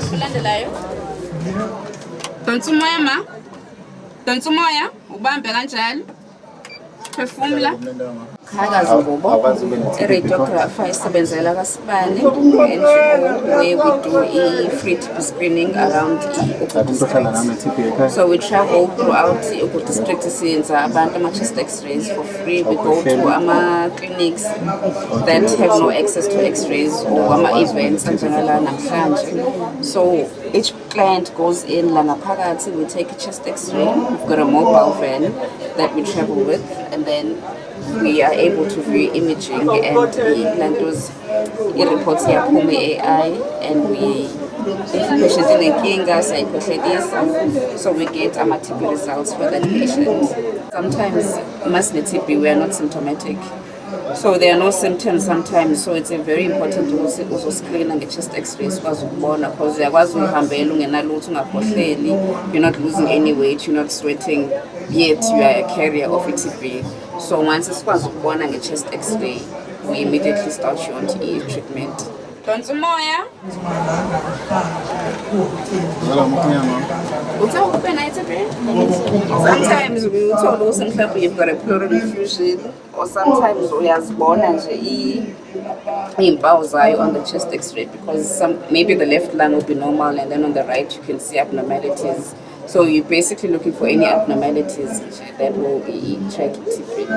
Kulandelayo. Donsa umoya ma. Donsa umoya, ubambe kanjalo. Phefumula. Khakazi Mbubo, radiographer isebenzela kaSibani NGO, where we do a free TB screening around the So we travel throughout the district siyenza abantu ama-chest x-rays for free. We go to ama-clinics that have no access to x-rays or ama-events njengala namhlanje. So each client goes in la ngaphakathi, we take a chest x-ray. We've got a mobile van that we travel with, and then we are able to view imaging and those reports here from AI, and we if patient inenkinga sayikhohledisa, so we get ama TB results for that patient. Sometimes masine TB we are not symptomatic, so there are no symptoms sometimes, so it's very important to also screen and get chest x-rays because uyakwazi uhambela ungenalutho ungakhohleli, you're not losing any weight, you're not sweating, yet you are a carrier of TB. So once sikwazi ukubona nge-chest x-ray, we immediately start you on treatment. Donsa umoya. Sometimes we will tell those you've got a pleural effusion, or sometimes we uyazibona nje iimpawu zayo on the chest x-ray, because maybe the left lung will be normal and then on the right you can see abnormalities. So you're basically looking for any abnormalities that will be checked TB.